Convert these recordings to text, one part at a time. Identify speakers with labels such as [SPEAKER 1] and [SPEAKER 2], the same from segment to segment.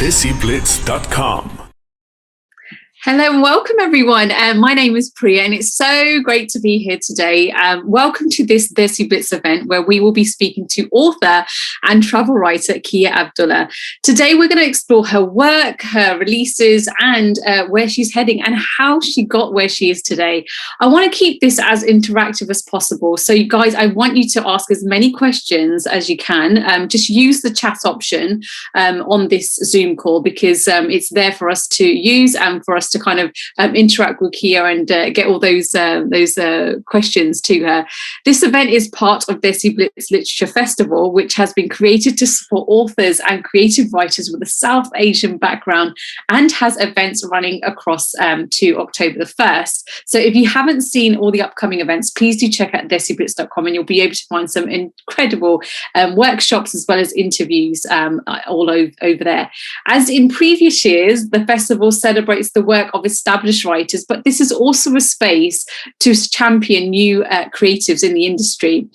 [SPEAKER 1] DESIblitz.com.
[SPEAKER 2] Hello and welcome everyone. My name is Priya and it's so great to be here today. Welcome to this DESIblitz event where we will be speaking to author and travel writer Kia Abdullah. Today we're going to explore her work, her releases and where she's heading and how she got where she is today. I want to keep this as interactive as possible. So you guys, I want you to ask as many questions as you can. Just use the chat option on this Zoom call because it's there for us to use and for us to kind of interact with Kia and get all those questions to her. This event is part of DESIblitz Literature Festival, which has been created to support authors and creative writers with a South Asian background and has events running across to October the 1st. So if you haven't seen all the upcoming events, please do check out DESIblitz.com and you'll be able to find some incredible workshops as well as interviews all over there. As in previous years, the festival celebrates the work of established writers, but this is also a space to champion new creatives in the industry.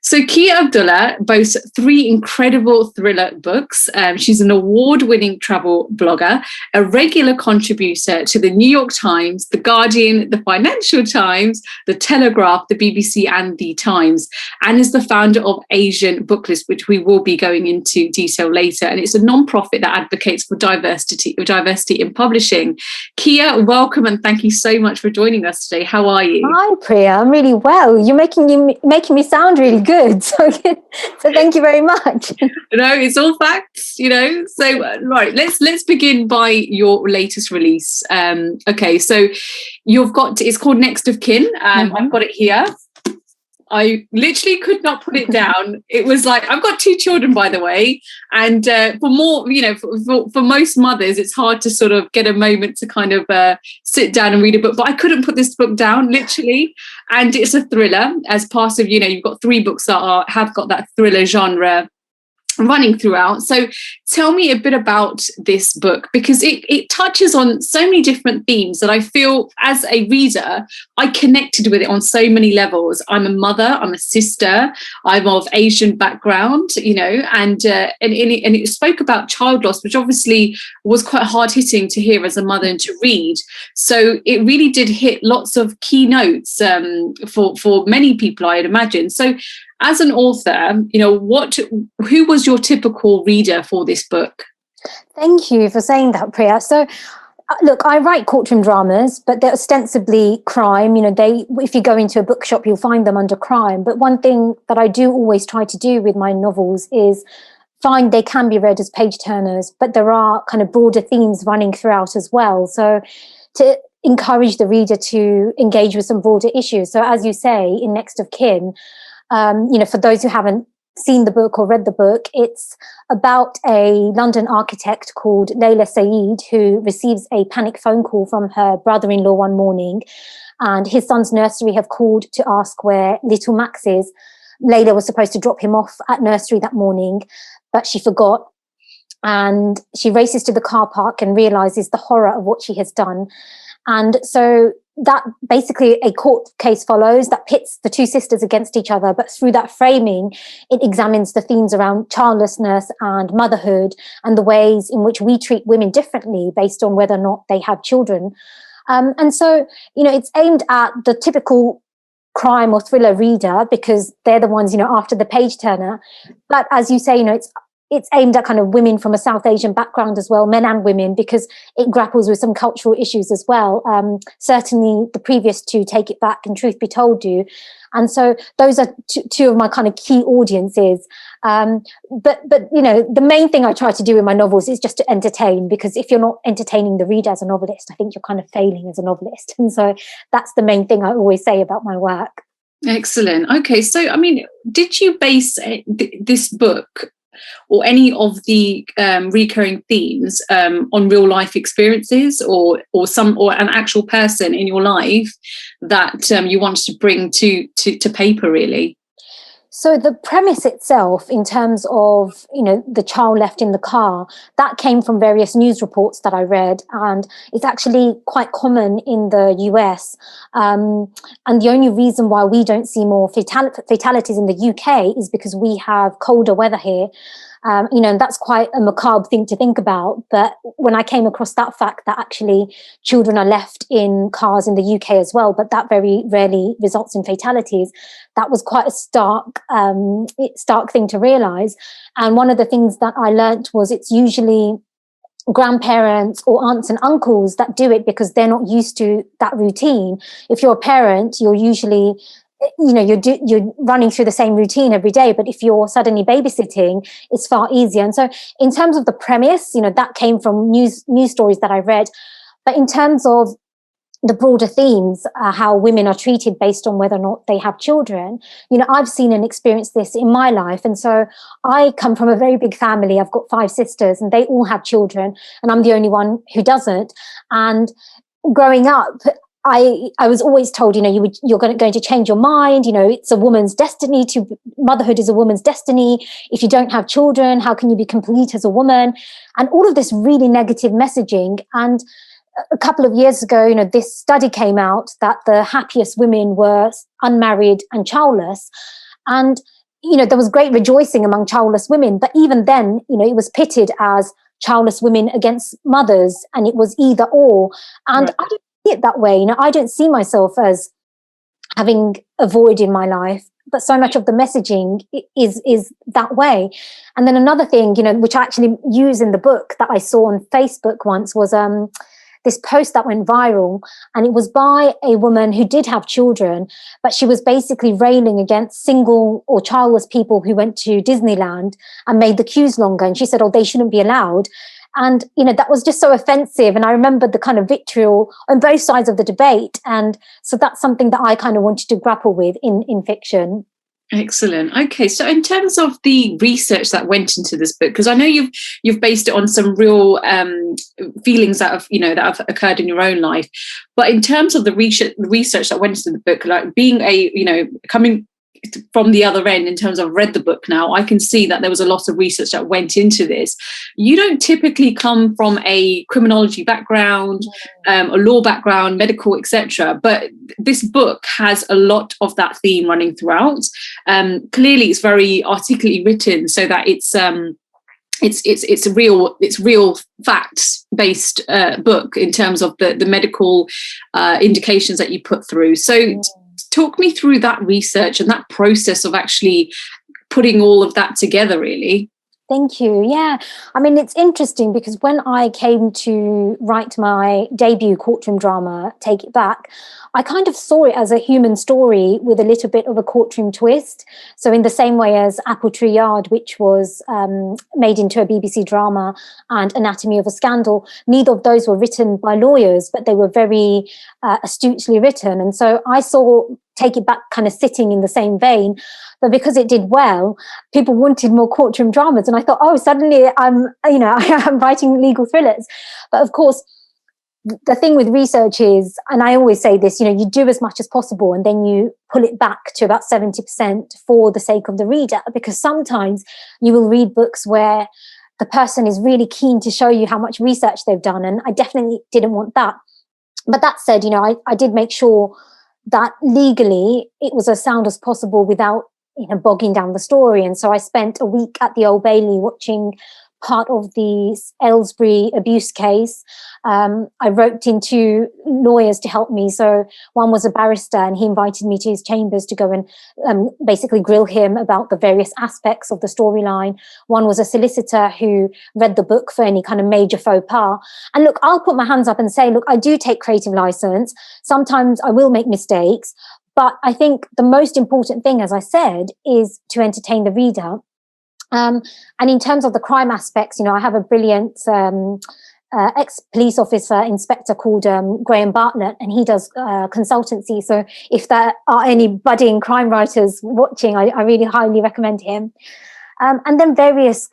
[SPEAKER 2] So Kia Abdullah boasts 3 incredible thriller books. She's an award-winning travel blogger, a regular contributor to the New York Times, The Guardian, the Financial Times, The Telegraph, the BBC and The Times, and is the founder of Asian Booklist, which we will be going into detail later. And it's a non-profit that advocates for diversity in publishing. Kia, welcome and thank you so much for joining us today. How are you?
[SPEAKER 3] Hi, Priya. I'm really well. You're making me sound really good. So thank you very much.
[SPEAKER 2] No, it's all facts, So right, let's begin by your latest release. Okay, so it's called Next of Kin. I've got it here. I literally could not put it down. It was like, I've got 2 children, by the way. And for most mothers, it's hard to sort of get a moment to kind of sit down and read a book. But I couldn't put this book down, literally. And it's a thriller as part of, you've got 3 books that have got that thriller genre running throughout. So tell me a bit about this book, because it touches on so many different themes that I feel as a reader, I connected with it on so many levels. I'm a mother, I'm a sister, I'm of Asian background, and it spoke about child loss, which obviously was quite hard hitting to hear as a mother and to read. So it really did hit lots of key notes for many people, I'd imagine. So as an author, who was your typical reader for this book?
[SPEAKER 3] Thank you for saying that, Priya. So, look, I write courtroom dramas, but they're ostensibly crime. If you go into a bookshop, you'll find them under crime. But one thing that I do always try to do with my novels is find they can be read as page turners, but there are kind of broader themes running throughout as well. So to encourage the reader to engage with some broader issues. So as you say, in Next of Kin, for those who haven't seen the book or read the book, it's about a London architect called Leila Syed who receives a panic phone call from her brother-in-law one morning, and his son's nursery have called to ask where little Max is. Leila was supposed to drop him off at nursery that morning, but she forgot, and she races to the car park and realizes the horror of what she has done. And so that basically a court case follows that pits the 2 sisters against each other. But through that framing, it examines the themes around childlessness and motherhood and the ways in which we treat women differently based on whether or not they have children. And so, it's aimed at the typical crime or thriller reader because they're the ones, after the page turner. But as you say, it's aimed at kind of women from a South Asian background as well, men and women, because it grapples with some cultural issues as well. Certainly the previous 2, Take It Back and Truth Be Told, do. And so those are 2 of my kind of key audiences. But the main thing I try to do in my novels is just to entertain, because if you're not entertaining the reader as a novelist, I think you're kind of failing as a novelist. And so that's the main thing I always say about my work.
[SPEAKER 2] Excellent. Okay. So, did you base this book or any of the recurring themes on real life experiences or an actual person in your life that you wanted to bring to paper, really?
[SPEAKER 3] So the premise itself, in terms of, the child left in the car, that came from various news reports that I read, and it's actually quite common in the US. And the only reason why we don't see more fatalities in the UK is because we have colder weather here. And that's quite a macabre thing to think about. But when I came across that fact that actually children are left in cars in the UK as well, but that very rarely results in fatalities, that was quite a stark thing to realise. And one of the things that I learnt was it's usually grandparents or aunts and uncles that do it because they're not used to that routine. If you're a parent, you're usually, you're running through the same routine every day. But if you're suddenly babysitting, it's far easier. And so in terms of the premise, that came from news stories that I read. But in terms of the broader themes, how women are treated based on whether or not they have children, I've seen and experienced this in my life. And so I come from a very big family. I've got 5 sisters and they all have children and I'm the only one who doesn't. And growing up, I was always told, you're going to change your mind. It's a woman's destiny motherhood is a woman's destiny. If you don't have children, how can you be complete as a woman? And all of this really negative messaging. And a couple of years ago, this study came out that the happiest women were unmarried and childless. And, there was great rejoicing among childless women. But even then, it was pitted as childless women against mothers, and it was either or. And right. I don't see it that way. I don't see myself as having a void in my life, but so much of the messaging is that way. And then another thing, which I actually use in the book that I saw on Facebook once was this post that went viral, and it was by a woman who did have children, but she was basically railing against single or childless people who went to Disneyland and made the queues longer. And she said, they shouldn't be allowed. And, that was just so offensive. And I remembered the kind of vitriol on both sides of the debate. And so that's something that I kind of wanted to grapple with in fiction.
[SPEAKER 2] Excellent. Okay, so in terms of the research that went into this book, because I know you've based it on some real feelings that have occurred in your own life, but in terms of the research that went into the book, like being coming from the other end in terms of I've read the book now, I can see that there was a lot of research that went into this. You don't typically come from a criminology background, a law background, medical, etc. But this book has a lot of that theme running throughout. Clearly, it's very articulately written, so that it's real facts based book in terms of the medical indications that you put through. So. Talk me through that research and that process of actually putting all of that together, really.
[SPEAKER 3] Thank you. Yeah. I mean, it's interesting because when I came to write my debut courtroom drama, Take It Back, I kind of saw it as a human story with a little bit of a courtroom twist. So in the same way as Apple Tree Yard, which was made into a BBC drama, and Anatomy of a Scandal, neither of those were written by lawyers, but they were very astutely written. And so I saw Take It Back kind of sitting in the same vein. But because it did well, people wanted more courtroom dramas. And I thought, suddenly I'm writing legal thrillers. But of course, the thing with research is, and I always say this, you do as much as possible and then you pull it back to about 70% for the sake of the reader, because sometimes you will read books where the person is really keen to show you how much research they've done. And I definitely didn't want that. But that said, I did make sure that legally it was as sound as possible without bogging down the story. And so I spent a week at the Old Bailey watching part of the Aylesbury abuse case. I roped in 2 lawyers to help me. So one was a barrister, and he invited me to his chambers to go and basically grill him about the various aspects of the storyline. One was a solicitor who read the book for any kind of major faux pas. And look, I'll put my hands up and say, look, I do take creative license. Sometimes I will make mistakes. But I think the most important thing, as I said, is to entertain the reader. And in terms of the crime aspects, I have a brilliant ex-police officer inspector called Graham Bartlett, and he does consultancy. So if there are any budding crime writers watching, I really highly recommend him. And then various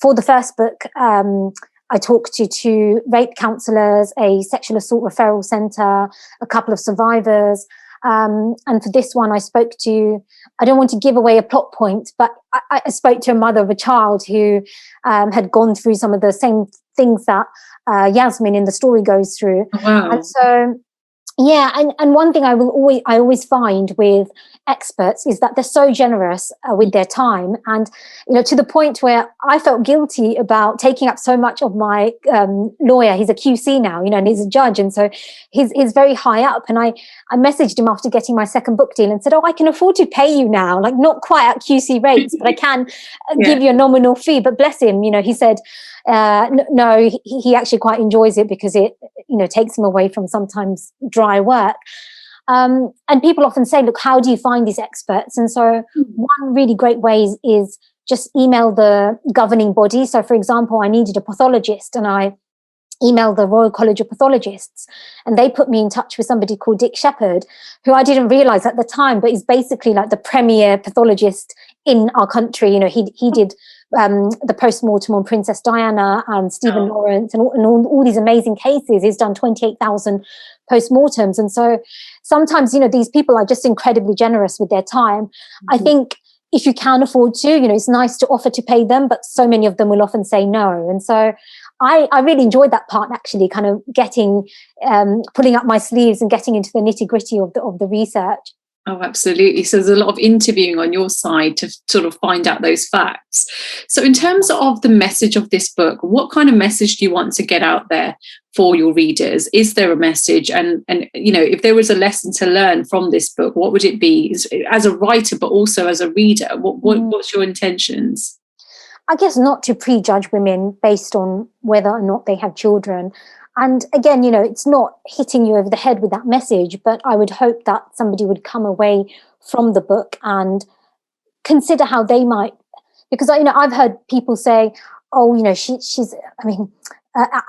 [SPEAKER 3] for the first book, I talked to 2 rape counsellors, a sexual assault referral centre, a couple of survivors. And for this one, I spoke to, I don't want to give away a plot point, but I spoke to a mother of a child who had gone through some of the same things that Yasmin in the story goes through.
[SPEAKER 2] Wow.
[SPEAKER 3] And so, Yeah, and one thing I always find with experts is that they're so generous with their time, and to the point where I felt guilty about taking up so much of my lawyer. He's a QC now, and he's a judge, and so he's very high up. And I messaged him after getting my second book deal and said, "Oh, I can afford to pay you now, like not quite at QC rates, but I can give you a nominal fee." But bless him, he said, no, he actually quite enjoys it because it takes him away from sometimes dry work. And people often say, look, how do you find these experts? And so one really great way is just email the governing body. So for example, I needed a pathologist, and I emailed the Royal College of Pathologists, and they put me in touch with somebody called Dick Shepherd, who I didn't realize at the time, but is basically like the premier pathologist in our country. He did the post-mortem on Princess Diana and Stephen Lawrence and all these amazing cases. He's done 28,000 post-mortems. And so sometimes, these people are just incredibly generous with their time. Mm-hmm. I think if you can afford to, it's nice to offer to pay them, but so many of them will often say no. And so I really enjoyed that part, actually, kind of pulling up my sleeves and getting into the nitty-gritty of the research.
[SPEAKER 2] Oh, absolutely. So there's a lot of interviewing on your side to sort of find out those facts. So in terms of the message of this book, what kind of message do you want to get out there for your readers? Is there a message? And if there was a lesson to learn from this book, what would it be? As a writer, but also as a reader, what's your intentions?
[SPEAKER 3] I guess not to prejudge women based on whether or not they have children. And again, it's not hitting you over the head with that message, but I would hope that somebody would come away from the book and consider how they might, because I've heard people say, oh,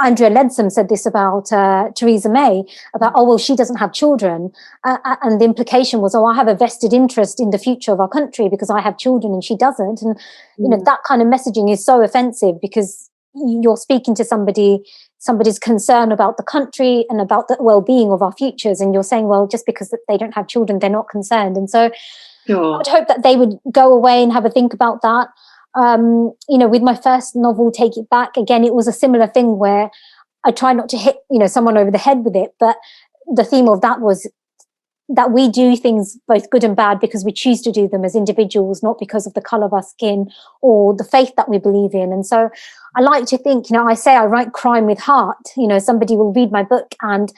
[SPEAKER 3] Andrea Leadsom said this about Theresa May, about, oh, well, she doesn't have children. And the implication was, oh, I have a vested interest in the future of our country because I have children and she doesn't. And, that kind of messaging is so offensive, because you're speaking to somebody's concern about the country and about the well-being of our futures. And you're saying, well, just because they don't have children, they're not concerned. And so I would hope that they would go away and have a think about that. With my first novel, Take It Back, again, it was a similar thing where I tried not to hit, someone over the head with it. But the theme of that was that we do things both good and bad because we choose to do them as individuals, not because of the color of our skin or the faith that we believe in. And so I like to think, I say I write crime with heart. Somebody will read my book and,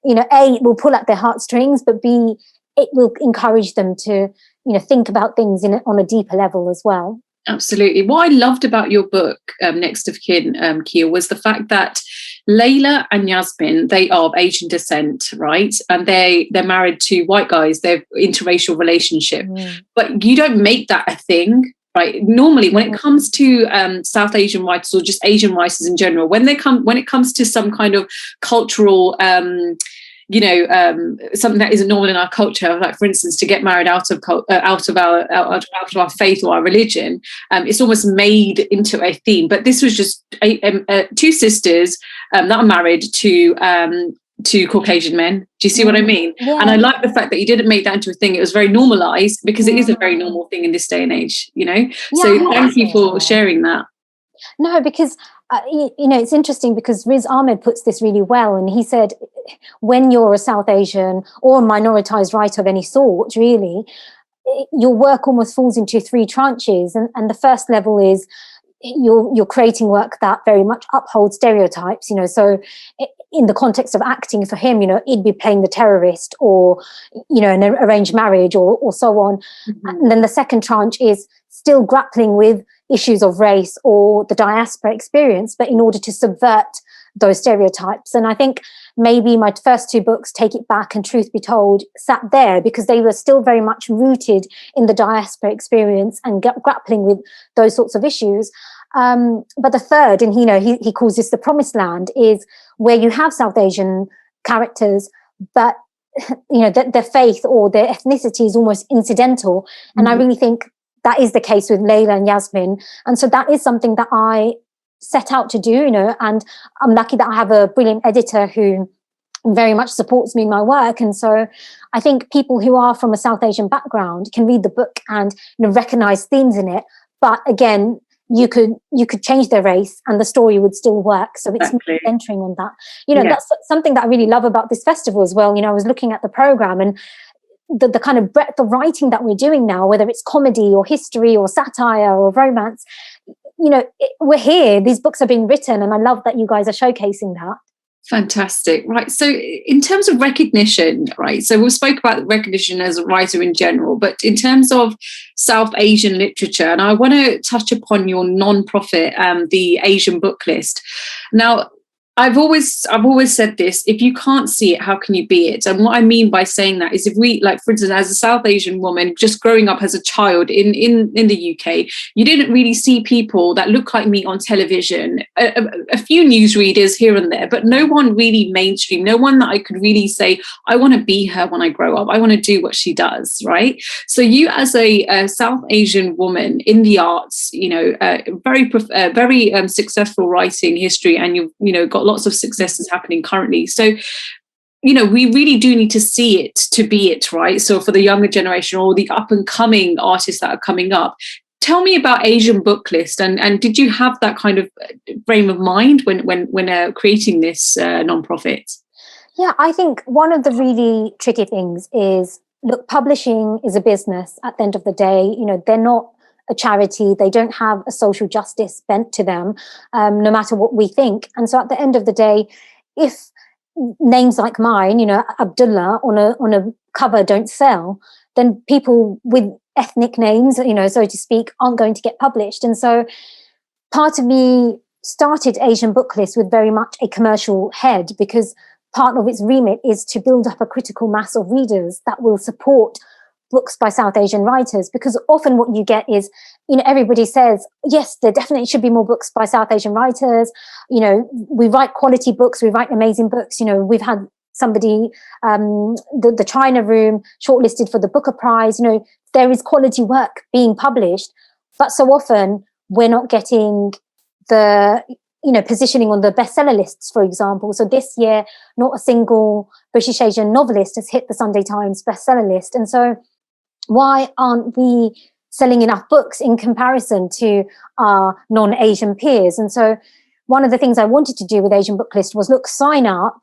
[SPEAKER 3] A, it will pull at their heartstrings, but B, it will encourage them to, think about things on a deeper level as well.
[SPEAKER 2] Absolutely. What I loved about your book, Next of Kin, Kia, was the fact that Leila and Yasmin, they are of Asian descent, right? And they're married to white guys. They're interracial relationship. But you don't make that a thing, right? Normally, when it comes to South Asian writers or just Asian writers in general, when it comes to some kind of cultural something that isn't normal in our culture, like for instance, to get married out of our faith or our religion, it's almost made into a theme. But this was just two sisters that are married to Caucasian men. Do you see what I mean? Yeah. And I like the fact that you didn't make that into a thing. It was very normalized, because it is a very normal thing in this day and age. So thank you for sharing that.
[SPEAKER 3] No, because it's interesting, because Riz Ahmed puts this really well, and he said, when you're a South Asian or a minoritized writer of any sort, really, your work almost falls into three tranches, and the first level is you're creating work that very much upholds stereotypes. So in the context of acting, for him, it'd be playing the terrorist, or an arranged marriage, or so on. Mm-hmm. And then the second tranche is still grappling with issues of race or the diaspora experience, but in order to subvert those stereotypes. And I think maybe my first two books, Take It Back and Truth Be Told, sat there because they were still very much rooted in the diaspora experience and grappling with those sorts of issues. But the third, and he calls this the promised land, is where you have South Asian characters, but their faith or their ethnicity is almost incidental. And I really think that is the case with Leila and Yasmin. And so that is something that I set out to do, and I'm lucky that I have a brilliant editor who very much supports me in my work. And so I think people who are from a South Asian background can read the book and recognize themes in it. But again, you could change their race and the story would still work. So it's
[SPEAKER 2] Exactly.
[SPEAKER 3] centering on that. That's something that I really love about this festival as well. I was looking at the program, and the kind of breadth of writing that we're doing now, whether it's comedy or history or satire or romance, we're here. These books are being written, and I love that you guys are showcasing that.
[SPEAKER 2] Fantastic. Right. So in terms of recognition, right, so we spoke about recognition as a writer in general, but in terms of South Asian literature, and I want to touch upon your non-profit, the Asian Book List. Now, I've always said this: if you can't see it, how can you be it? And what I mean by saying that is, if we, like, for instance, as a South Asian woman, just growing up as a child in the UK, you didn't really see people that look like me on television. A few newsreaders here and there, but no one really mainstream. No one that I could really say, I want to be her when I grow up. I want to do what she does. Right. So you, as a South Asian woman in the arts, very successful writing history, and you've got lots of successes happening currently. So, we really do need to see it to be it, right? So for the younger generation or the up and coming artists that are coming up, tell me about Asian Book List, and did you have that kind of frame of mind when creating this nonprofit?
[SPEAKER 3] Yeah, I think one of the really tricky things is, look, publishing is a business at the end of the day. They're not a charity. They don't have a social justice bent to them, no matter what we think. And so at the end of the day, if names like mine, Abdullah on a cover don't sell, then people with ethnic names, so to speak, aren't going to get published. And so part of me started Asian Book List with very much a commercial head, because part of its remit is to build up a critical mass of readers that will support books by South Asian writers. Because often what you get is, everybody says, yes, there definitely should be more books by South Asian writers. We write quality books, we write amazing books. We've had somebody, the China Room, shortlisted for the Booker Prize. There is quality work being published, but so often we're not getting the positioning on the bestseller lists, for example. So this year, not a single British Asian novelist has hit the Sunday Times bestseller list. And so why aren't we selling enough books in comparison to our non-Asian peers? And so one of the things I wanted to do with Asian Book List was, look, sign up.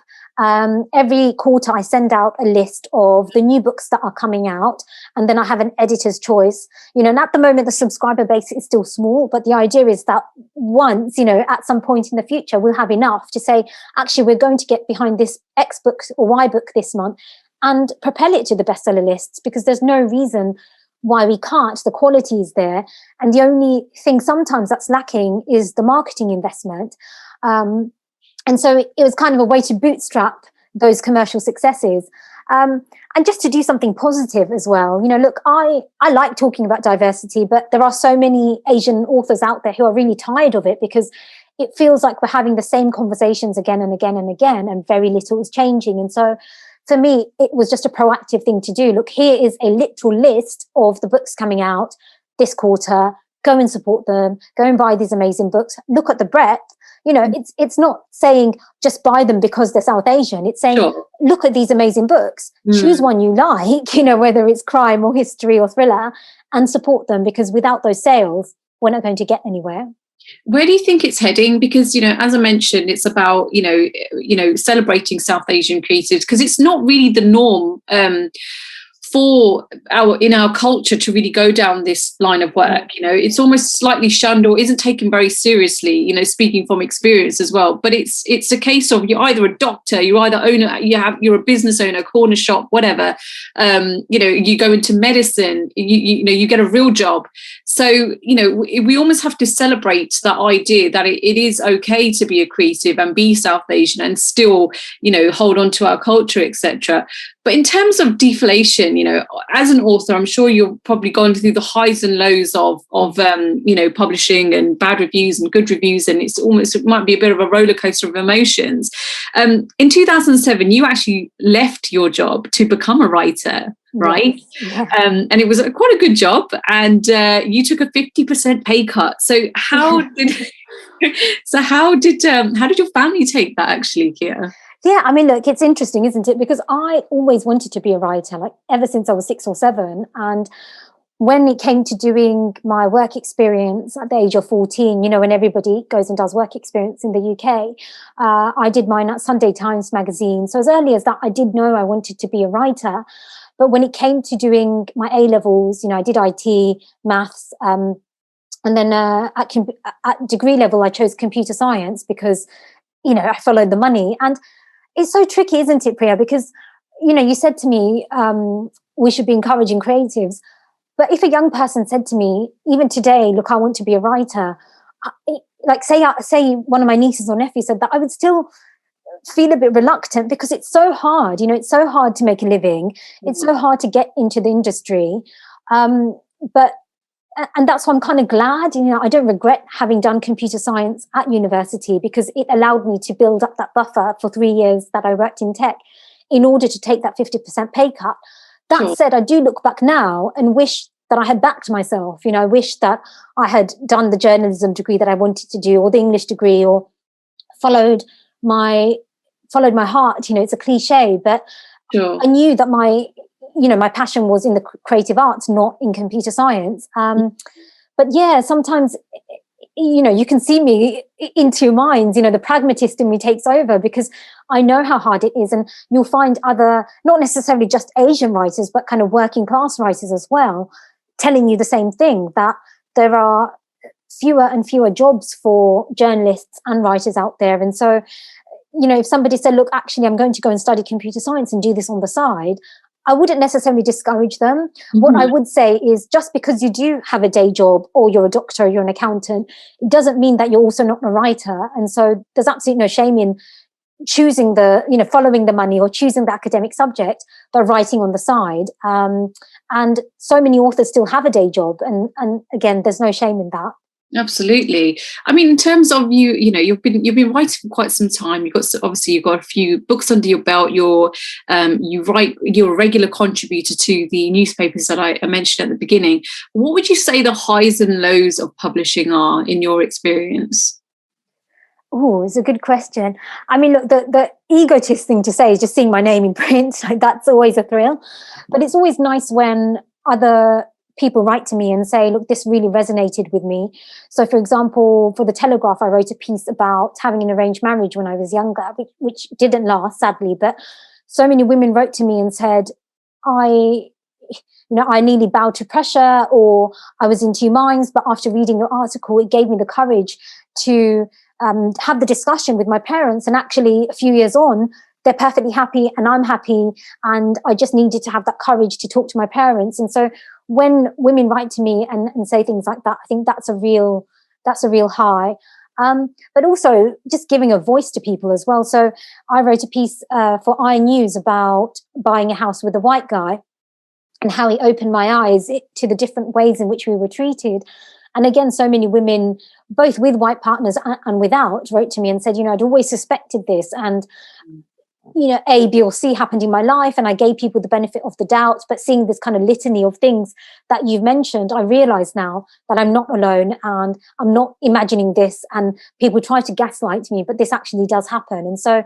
[SPEAKER 3] Every quarter I send out a list of the new books that are coming out, and then I have an editor's choice. And at the moment the subscriber base is still small, but the idea is that once, at some point in the future, we'll have enough to say, actually, we're going to get behind this X book or Y book this month and propel it to the bestseller lists, because there's no reason why we can't. The quality is there, and the only thing sometimes that's lacking is the marketing investment. And so it was kind of a way to bootstrap those commercial successes. And just to do something positive as well. Look, I like talking about diversity, but there are so many Asian authors out there who are really tired of it, because it feels like we're having the same conversations again and again and again, and very little is changing. And so for me, it was just a proactive thing to do. Look, here is a literal list of the books coming out this quarter. Go and support them. Go and buy these amazing books. Look at the breadth. It's not saying just buy them because they're South Asian. It's saying, sure, look at these amazing books. Choose one you like, whether it's crime or history or thriller, and support them, because without those sales, we're not going to get anywhere.
[SPEAKER 2] Where do you think it's heading? Because, as I mentioned, it's about, celebrating South Asian creatives, because it's not really the norm in our culture to really go down this line of work. It's almost slightly shunned or isn't taken very seriously, speaking from experience as well. But it's a case of, you're either a doctor, you're a business owner, corner shop, whatever. You go into medicine, you get a real job. So, we almost have to celebrate that idea that it is okay to be a creative and be South Asian and still, hold on to our culture, etc. But in terms of deflation, as an author, I'm sure you've probably gone through the highs and lows of publishing, and bad reviews and good reviews, and it might be a bit of a roller coaster of emotions. In 2007, you actually left your job to become a writer, right? Yes. Yeah. And it was quite a good job, and you took a 50% pay cut. So how did your family take that, actually, Kia?
[SPEAKER 3] Yeah, I mean, look, it's interesting, isn't it? Because I always wanted to be a writer, like ever since I was 6 or 7. And when it came to doing my work experience at the age of 14, when everybody goes and does work experience in the UK, I did mine at Sunday Times magazine. So as early as that, I did know I wanted to be a writer. But when it came to doing my A-levels, I did IT, maths, and then at degree level, I chose computer science because, I followed the money. And it's so tricky, isn't it, Priya? Because, you said to me, we should be encouraging creatives. But if a young person said to me, even today, look, I want to be a writer, like say one of my nieces or nephews said that, I would still feel a bit reluctant because it's so hard. It's so hard to make a living. It's so hard to get into the industry. And that's why I'm kind of glad, I don't regret having done computer science at university because it allowed me to build up that buffer for 3 years that I worked in tech in order to take that 50% pay cut. That said, I do look back now and wish that I had backed myself. I wish that I had done the journalism degree that I wanted to do, or the English degree, or followed my heart. It's a cliche, but I knew that my passion was in the creative arts, not in computer science. But yeah, sometimes, you can see me in two minds. The pragmatist in me takes over because I know how hard it is. And you'll find other, not necessarily just Asian writers, but kind of working class writers as well, telling you the same thing, that there are fewer and fewer jobs for journalists and writers out there. And so, if somebody said, look, actually, I'm going to go and study computer science and do this on the side, I wouldn't necessarily discourage them. What I would say is just because you do have a day job or you're a doctor or you're an accountant, it doesn't mean that you're also not a writer. And so there's absolutely no shame in choosing following the money or choosing the academic subject, but writing on the side. And so many authors still have a day job. And again, there's no shame in that.
[SPEAKER 2] Absolutely. I mean, in terms of you've been writing for quite some time. You've got a few books under your belt. You're a regular contributor to the newspapers that I mentioned at the beginning. What would you say the highs and lows of publishing are in your experience?
[SPEAKER 3] Oh, it's a good question. I mean, look, the egotist thing to say is just seeing my name in print. Like, that's always a thrill. But it's always nice when other people write to me and say, look, this really resonated with me. So, for example, for The Telegraph, I wrote a piece about having an arranged marriage when I was younger, which didn't last, sadly. But so many women wrote to me and said, I nearly bowed to pressure, or I was in two minds. But after reading your article, it gave me the courage to have the discussion with my parents. And actually, a few years on, they're perfectly happy and I'm happy. And I just needed to have that courage to talk to my parents. And so when women write to me and say things like that, I think that's a real high. But also just giving a voice to people as well. So I wrote a piece for iNews about buying a house with a white guy and how he opened my eyes to the different ways in which we were treated. And again, so many women, both with white partners and without, wrote to me and said, I'd always suspected this. And A, B, or C happened in my life, and I gave people the benefit of the doubt. But seeing this kind of litany of things that you've mentioned, I realize now that I'm not alone and I'm not imagining this. And people try to gaslight me, but this actually does happen. And so,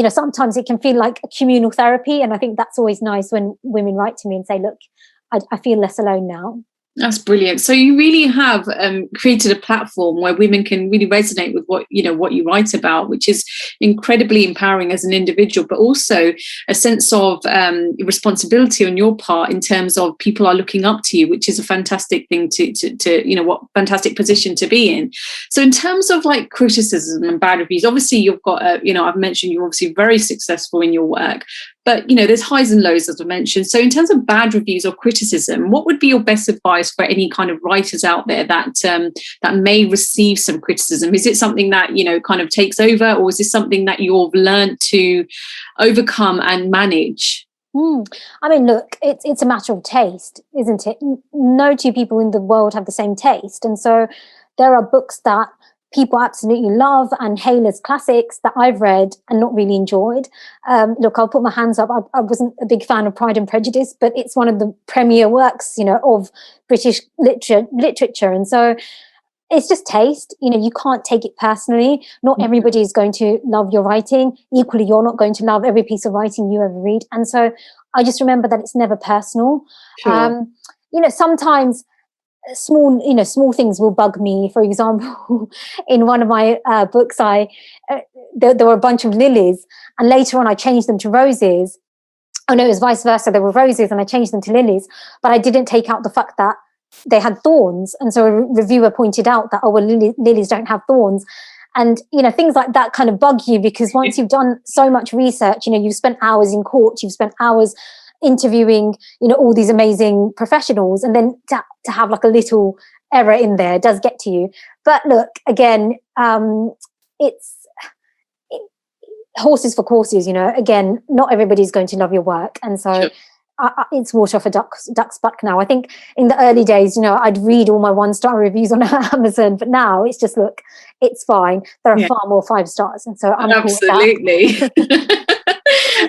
[SPEAKER 3] sometimes it can feel like a communal therapy. And I think that's always nice when women write to me and say, look, I feel less alone now.
[SPEAKER 2] That's brilliant. So you really have created a platform where women can really resonate with what you write about, which is incredibly empowering as an individual, but also a sense of responsibility on your part in terms of people are looking up to you, which is a fantastic thing to what fantastic position to be in. So in terms of like criticism and bad reviews, obviously you've got I've mentioned you're obviously very successful in your work, but there's highs and lows, as I mentioned. So in terms of bad reviews or criticism, what would be your best advice for any kind of writers out there that may receive some criticism? Is it something that kind of takes over, or is this something that you've learned to overcome and manage?
[SPEAKER 3] I mean, look, it's a matter of taste, isn't it? No two people in the world have the same taste, and so there are books that people absolutely love and hail as classics that I've read and not really enjoyed. Look, I'll put my hands up. I wasn't a big fan of Pride and Prejudice, but it's one of the premier works, of British literature. And so it's just taste. You can't take it personally. Not everybody is going to love your writing. Equally, you're not going to love every piece of writing you ever read. And so I just remember that it's never personal.
[SPEAKER 2] Sure.
[SPEAKER 3] sometimes small things will bug me. For example, in one of my books, there were a bunch of lilies, and later on I changed them to roses. Oh no, it was vice versa. There were roses and I changed them to lilies, but I didn't take out the fact that they had thorns. And so a reviewer pointed out that, lilies don't have thorns. And, things like that kind of bug you, because once you've done so much research, you've spent hours in court, you've spent hours interviewing, all these amazing professionals, and then to have like a little error in there does get to you. But look, again, it's horses for courses, again, not everybody's going to love your work. And so sure. It's water off a duck's back now. I think in the early days, I'd read all my 1-star reviews on Amazon, but now it's just, look, it's fine. There are far more 5 stars. And so I'm
[SPEAKER 2] absolutely. Cool with that.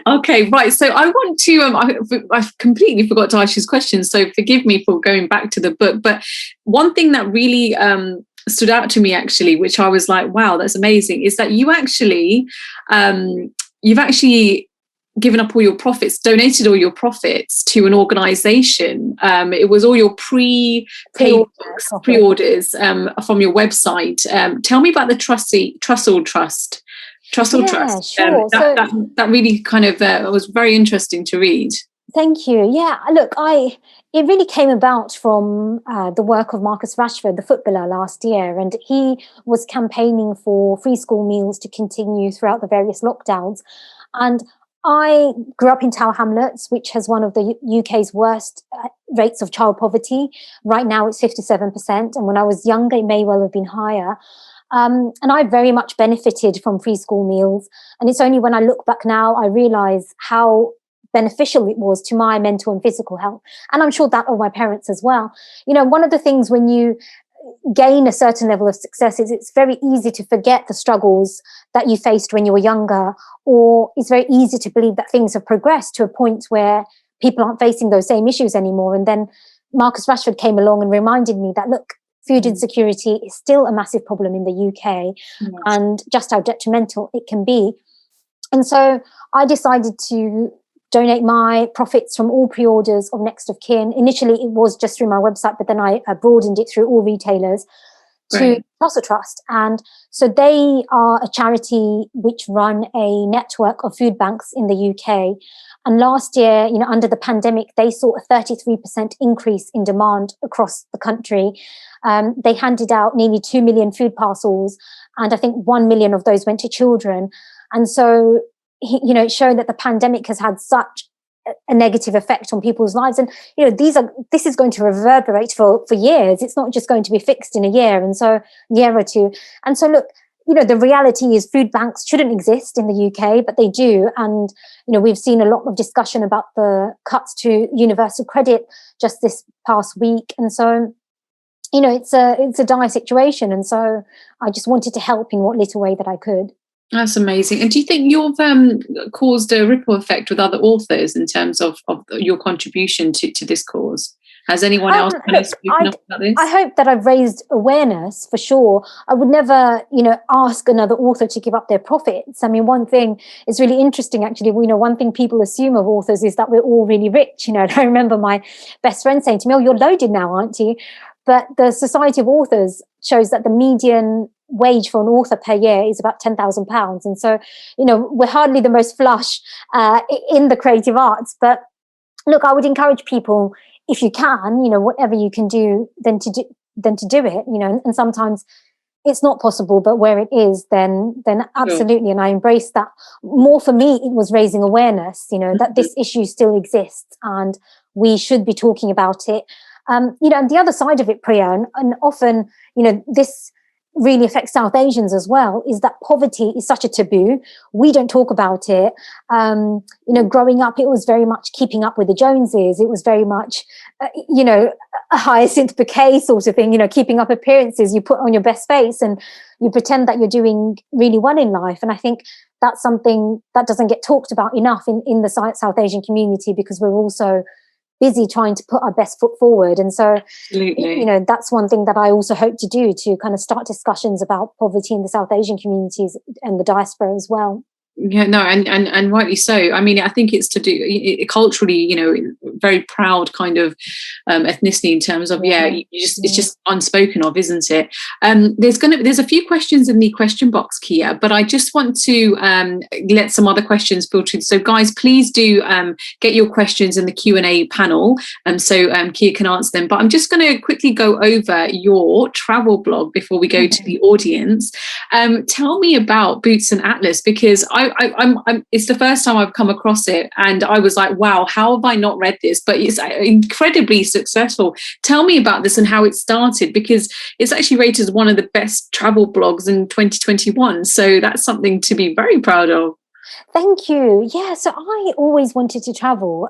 [SPEAKER 2] Okay, right. So I want to, I've completely forgot to ask you this question, so forgive me for going back to the book. But one thing that really stood out to me, actually, which I was like, wow, that's amazing, is that you've actually given up all your profits, donated all your profits to an organisation. It was all your pre-orders from your website. Tell me about the Trussell Trust. Trust.
[SPEAKER 3] Sure.
[SPEAKER 2] That really kind of was very interesting to read.
[SPEAKER 3] Thank you. Yeah, look, it really came about from the work of Marcus Rashford, the footballer, last year, and he was campaigning for free school meals to continue throughout the various lockdowns. And I grew up in Tower Hamlets, which has one of the UK's worst rates of child poverty. Right now, it's 57%, and when I was younger, it may well have been higher. And I very much benefited from free school meals. And it's only when I look back now, I realise how beneficial it was to my mental and physical health. And I'm sure that of my parents as well. One of the things when you gain a certain level of success is it's very easy to forget the struggles that you faced when you were younger, or it's very easy to believe that things have progressed to a point where people aren't facing those same issues anymore. And then Marcus Rashford came along and reminded me that, look, food insecurity is still a massive problem in the UK, and just how detrimental it can be. And so I decided to donate my profits from all pre-orders of Next of Kin. Initially, it was just through my website, but then I broadened it through all retailers to Trussell Trust. And so they are a charity which run a network of food banks in the UK. And last year, under the pandemic, they saw a 33% increase in demand across the country. They handed out nearly 2 million food parcels, and I think 1 million of those went to children. And so it showed that the pandemic has had such a negative effect on people's lives. And, this is going to reverberate for years. It's not just going to be fixed in a year or two. And so, look, the reality is food banks shouldn't exist in the UK, but they do. And, we've seen a lot of discussion about the cuts to universal credit just this past week. And so, it's a dire situation. And so I just wanted to help in what little way that I could.
[SPEAKER 2] That's amazing. And do you think you've caused a ripple effect with other authors in terms of your contribution to this cause? Has anyone else spoken up about this?
[SPEAKER 3] I hope that I've raised awareness, for sure. I would never, ask another author to give up their profits. I mean, one thing is really interesting, actually. One thing people assume of authors is that we're all really rich. And I remember my best friend saying to me, "Oh, you're loaded now, aren't you?" But the Society of Authors shows that the median wage for an author per year is about £10,000. And so, we're hardly the most flush in the creative arts. But look, I would encourage people, if you can, whatever you can do, then to do it, and sometimes it's not possible, but where it is, then absolutely. And I embrace that. More for me, it was raising awareness, that this issue still exists and we should be talking about it. And the other side of it, Priya, and often, this really affects South Asians as well, is that poverty is such a taboo. We don't talk about it. Growing up, it was very much keeping up with the Joneses. It was very much, a Hyacinth bouquet sort of thing, keeping up appearances. You put on your best face and you pretend that you're doing really well in life. And I think that's something that doesn't get talked about enough in the South Asian community, because we're also busy trying to put our best foot forward. And so,
[SPEAKER 2] absolutely.
[SPEAKER 3] That's one thing that I also hope to do, to kind of start discussions about poverty in the South Asian communities and the diaspora as well.
[SPEAKER 2] Yeah, no, and rightly so. I mean, I think it's to do culturally, very proud kind of ethnicity in terms of it's just unspoken of, isn't it? There's a few questions in the question box, Kia, but I just want to let some other questions filter. So, guys, please do get your questions in the Q&A panel, so Kia can answer them. But I'm just going to quickly go over your travel blog before we go to the audience. Tell me about Boots and Atlas, because it's the first time I've come across it, and I was like, wow, how have I not read this? But it's incredibly successful. Tell me about this and how it started, because it's actually rated as one of the best travel blogs in 2021. So that's something to be very proud of.
[SPEAKER 3] Thank you. Yeah, so I always wanted to travel.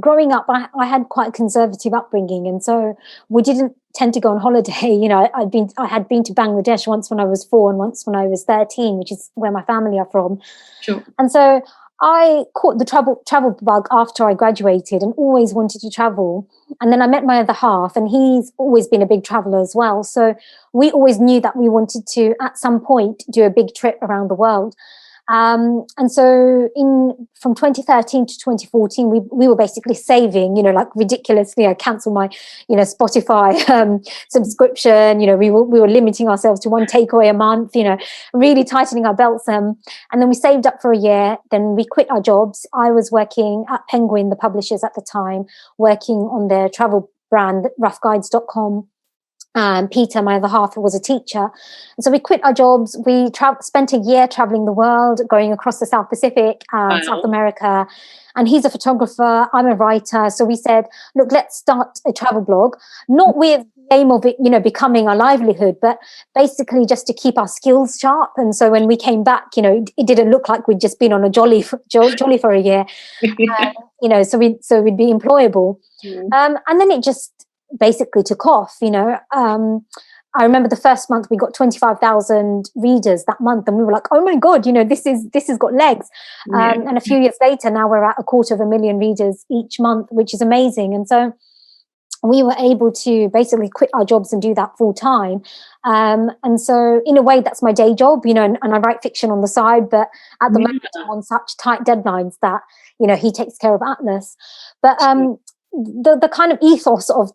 [SPEAKER 3] Growing up, I had quite a conservative upbringing, and so we didn't tend to go on holiday. I had been to Bangladesh once when I was 4 and once when I was 13, which is where my family are from.
[SPEAKER 2] Sure.
[SPEAKER 3] And so I caught the travel bug after I graduated and always wanted to travel. And then I met my other half, and he's always been a big traveler as well. So we always knew that we wanted to, at some point, do a big trip around the world. And so from 2013 to 2014, we were basically saving, like ridiculously. I canceled my, Spotify subscription. We were limiting ourselves to one takeaway a month, really tightening our belts. And then we saved up for a year. Then we quit our jobs. I was working at Penguin, the publishers at the time, working on their travel brand, roughguides.com. Peter, my other half, was a teacher. And so we quit our jobs. We spent a year traveling the world, going across the South Pacific, South America. And he's a photographer. I'm a writer. So we said, look, let's start a travel blog, not with the aim of it, becoming our livelihood, but basically just to keep our skills sharp. And so when we came back, it didn't look like we'd just been on a jolly for a year, so we'd be employable. And then it just basically took off. I remember the first month we got 25,000 readers that month, and we were like, oh my god, this has got legs. And a few years later, now we're at 250,000 readers each month, which is amazing. And so we were able to basically quit our jobs and do that full time. And so in a way, that's my day job, and I write fiction on the side, but at the moment I'm on such tight deadlines that he takes care of Atlas. But the kind of ethos of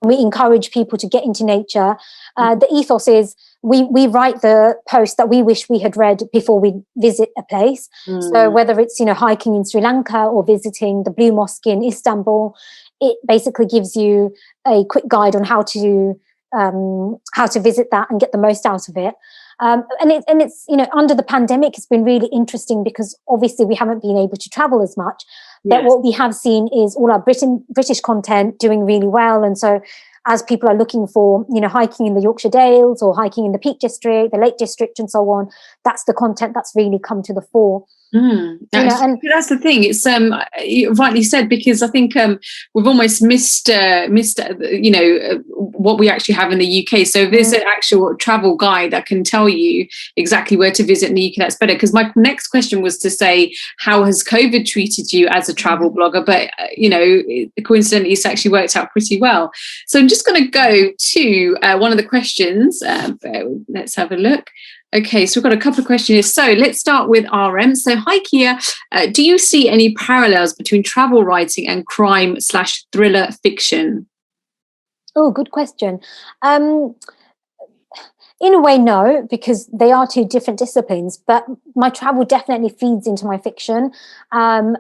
[SPEAKER 3] we encourage people to get into nature. The ethos is we write the post that we wish we had read before we visit a place. So whether it's hiking in Sri Lanka or visiting the Blue Mosque in Istanbul, it basically gives you a quick guide on how to visit that and get the most out of it. And it's under the pandemic, it's been really interesting because obviously we haven't been able to travel as much. But what we have seen is all our British content doing really well. And so as people are looking for, hiking in the Yorkshire Dales or hiking in the Peak District, the Lake District and so on, that's the content that's really come to the fore.
[SPEAKER 2] That's the thing. It's you rightly said, because I think we've almost missed what we actually have in the UK. So if there's an actual travel guide that can tell you exactly where to visit in the UK, that's better. Because my next question was to say, how has COVID treated you as a travel blogger? But coincidentally, it's actually worked out pretty well. So I'm just going to go to one of the questions. Let's have a look. Okay, so we've got a couple of questions. So let's start with RM. So hi, Kia. Do you see any parallels between travel writing and crime/thriller fiction?
[SPEAKER 3] Oh, good question. In a way, no, because they are two different disciplines, but my travel definitely feeds into my fiction. And,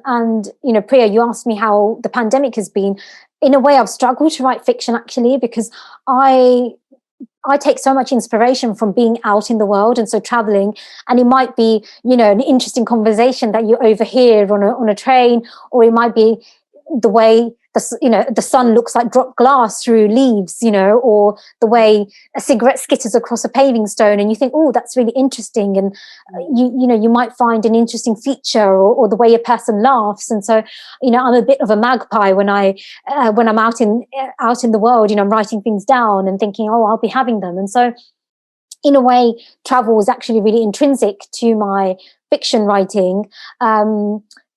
[SPEAKER 3] Priya, you asked me how the pandemic has been. In a way, I've struggled to write fiction, actually, because I take so much inspiration from being out in the world, and so traveling, and it might be, an interesting conversation that you overhear on a train, or it might be the way the sun looks like dropped glass through leaves, or the way a cigarette skitters across a paving stone, and you think, oh, that's really interesting, and you might find an interesting feature, or the way a person laughs. And so, I'm a bit of a magpie when I'm out in the world. I'm writing things down and thinking, oh, I'll be having them. And so, in a way, travel was actually really intrinsic to my fiction writing.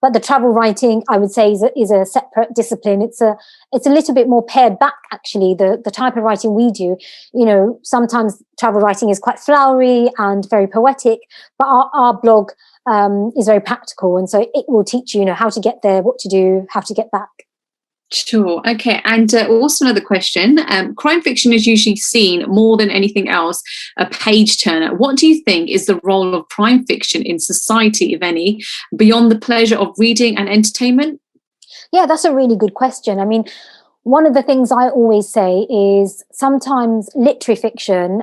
[SPEAKER 3] But the travel writing, I would say, is a separate discipline. It's a little bit more pared back, actually, the type of writing we do. Sometimes travel writing is quite flowery and very poetic, but our blog is very practical. And so it will teach you, how to get there, what to do, how to get back.
[SPEAKER 2] Sure. Okay. And also another question. Crime fiction is usually seen more than anything else a page turner. What do you think is the role of crime fiction in society, if any, beyond the pleasure of reading and entertainment?
[SPEAKER 3] Yeah, that's a really good question. I mean, one of the things I always say is sometimes literary fiction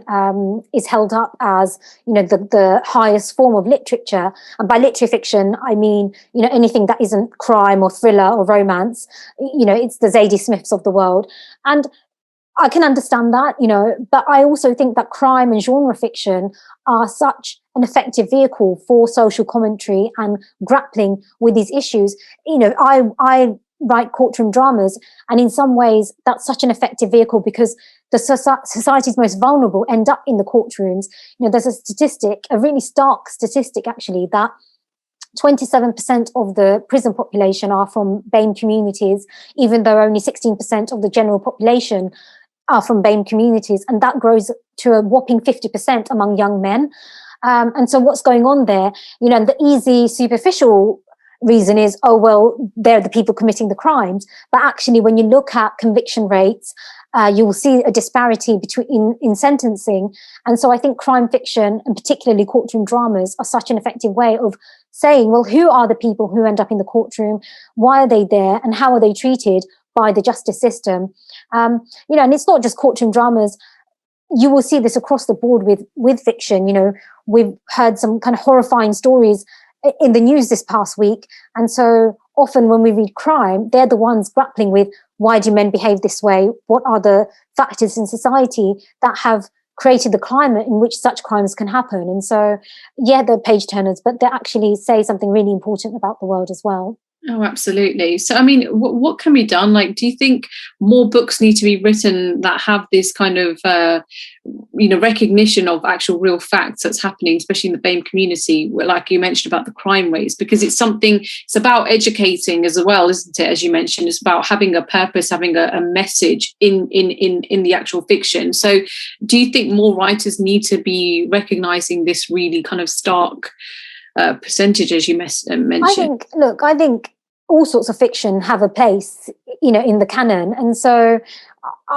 [SPEAKER 3] is held up as, the highest form of literature. And by literary fiction, I mean, anything that isn't crime or thriller or romance. It's the Zadie Smiths of the world. And I can understand that, but I also think that crime and genre fiction are such an effective vehicle for social commentary and grappling with these issues. I write courtroom dramas, and in some ways that's such an effective vehicle because the society's most vulnerable end up in the courtrooms. There's a statistic, a really stark statistic actually, that 27% of the prison population are from BAME communities, even though only 16% of the general population are from BAME communities, and that grows to a whopping 50% among young men. And so what's going on there? The easy, superficial reason is, oh, well, they're the people committing the crimes. But actually, when you look at conviction rates, you will see a disparity between in sentencing. And so I think crime fiction, and particularly courtroom dramas, are such an effective way of saying, well, who are the people who end up in the courtroom? Why are they there? And how are they treated by the justice system? And it's not just courtroom dramas. You will see this across the board with fiction. We've heard some kind of horrifying stories in the news this past week. And so often when we read crime, they're the ones grappling with, why do men behave this way? What are the factors in society that have created the climate in which such crimes can happen? And so, yeah, they're page turners, but they actually say something really important about the world as well.
[SPEAKER 2] Oh, absolutely. So, I mean, what can be done? Like, do you think more books need to be written that have this kind of, recognition of actual real facts that's happening, especially in the BAME community, like you mentioned about the crime rates? Because it's about educating as well, isn't it? As you mentioned, it's about having a purpose, having a message in the actual fiction. So, do you think more writers need to be recognizing this really kind of stark percentage, as you mentioned?
[SPEAKER 3] I think all sorts of fiction have a place, in the canon. And so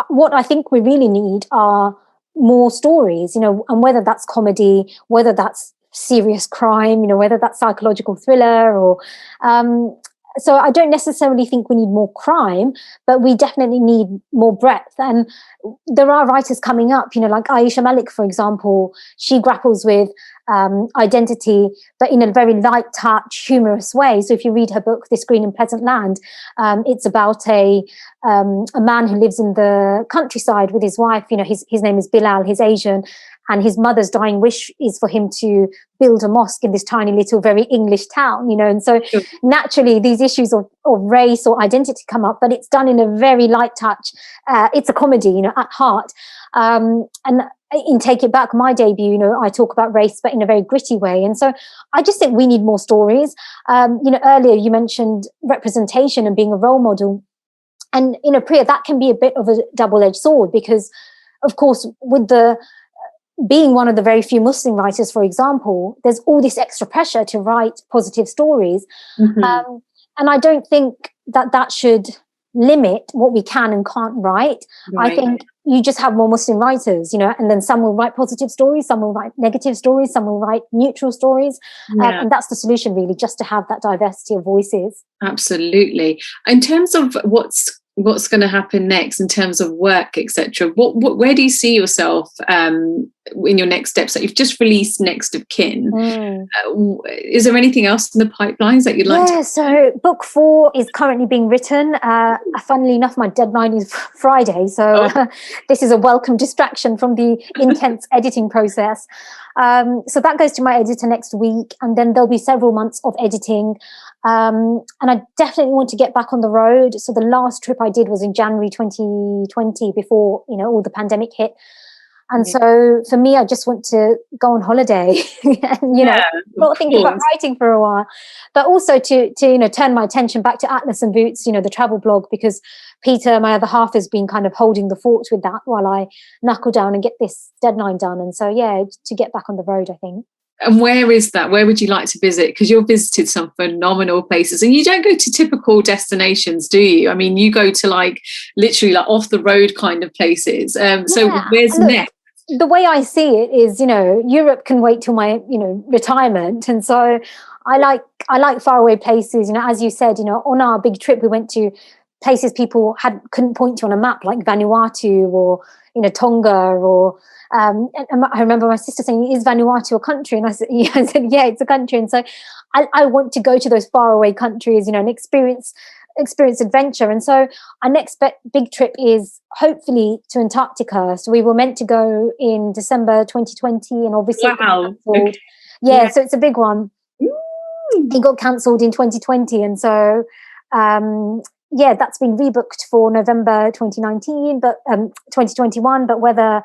[SPEAKER 3] what I think we really need are more stories, and whether that's comedy, whether that's serious crime, whether that's psychological thriller or so I don't necessarily think we need more crime, but we definitely need more breadth. And there are writers coming up, like Aisha Malik, for example. She grapples with identity, but in a very light touch, humorous way. So if you read her book, This Green and Pleasant Land, it's about a man who lives in the countryside with his wife. His name is Bilal, he's Asian, and his mother's dying wish is for him to build a mosque in this tiny little very English town, and so naturally these issues of race or identity come up, but it's done in a very light touch. It's a comedy, at heart. And in Take It Back, my debut, I talk about race, but in a very gritty way. And so I just think we need more stories. Earlier you mentioned representation and being a role model. And, Priya, that can be a bit of a double-edged sword because, of course, with being one of the very few Muslim writers, for example, there's all this extra pressure to write positive stories. Mm-hmm. And I don't think that should limit what we can and can't write. Right. I think you just have more Muslim writers, and then some will write positive stories, some will write negative stories, some will write neutral stories. Yeah. And that's the solution, really, just to have that diversity of voices.
[SPEAKER 2] Absolutely. In terms of what's going to happen next in terms of work, etc., where do you see yourself in your next steps? That you've just released Next of Kin. Is there anything else in the pipelines that you'd like to?
[SPEAKER 3] So book 4 is currently being written. Funnily enough, my deadline is Friday, so this is a welcome distraction from the intense editing process. So that goes to my editor next week, and then there'll be several months of editing. And I definitely want to get back on the road. So the last trip I did was in January 2020, before all the pandemic hit. And so for me, I just want to go on holiday and, not think about writing for a while, but also to turn my attention back to Atlas and Boots, the travel blog, because Peter, my other half, has been kind of holding the fort with that while I knuckle down and get this deadline done. And so, to get back on the road, I think.
[SPEAKER 2] And where is that? Where would you like to visit? Because you've visited some phenomenal places, and you don't go to typical destinations, do you? I mean, you go to literally off the road kind of places. So where's next?
[SPEAKER 3] The way I see it is, Europe can wait till my, retirement. And so I like faraway places, as you said, on our big trip, we went to places people couldn't point to on a map, like Vanuatu or, Tonga or, and I remember my sister saying, is Vanuatu a country? And I said, yeah, it's a country. And so I want to go to those faraway countries, and experience adventure. And so our next big trip is hopefully to Antarctica. So we were meant to go in December 2020, and obviously
[SPEAKER 2] okay.
[SPEAKER 3] So it's a big one. It got cancelled in 2020, and so that's been rebooked for November 2019, but 2021. But whether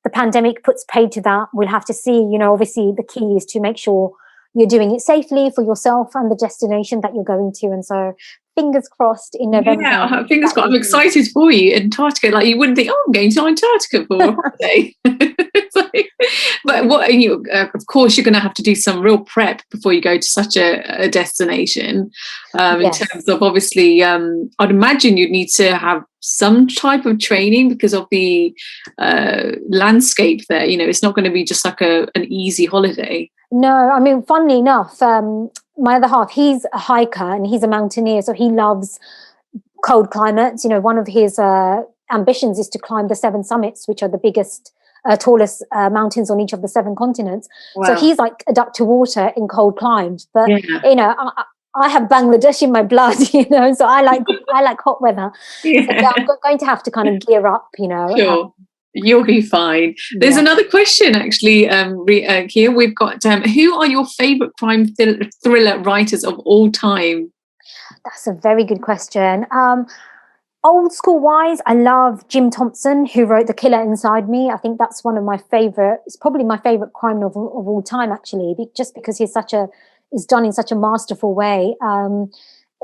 [SPEAKER 3] the pandemic puts paid to that, we'll have to see. Obviously the key is to make sure you're doing it safely for yourself and the destination that you're going to. And so fingers crossed in November.
[SPEAKER 2] Yeah, fingers crossed. I'm excited for you. Antarctica, you wouldn't think, I'm going to Antarctica for a holiday. But of course, you're going to have to do some real prep before you go to such a destination. In terms of, obviously, I'd imagine you'd need to have some type of training because of the landscape there. It's not going to be just like an easy holiday.
[SPEAKER 3] No, I mean, funnily enough, my other half, he's a hiker and he's a mountaineer, so he loves cold climates. One of his ambitions is to climb the 7 summits, which are the biggest, tallest mountains on each of the 7 continents. Wow. So he's like a duck to water in cold climes. But I have Bangladesh in my blood, so I like hot weather. Yeah. So I'm going to have to kind of gear up,
[SPEAKER 2] Sure. You'll be fine. There's another question, actually, Kia. We've got, who are your favourite crime thriller writers of all time?
[SPEAKER 3] That's a very good question. Old school wise, I love Jim Thompson, who wrote The Killer Inside Me. I think that's one of my favourite. It's probably my favourite crime novel of all time, actually, just because is done in such a masterful way.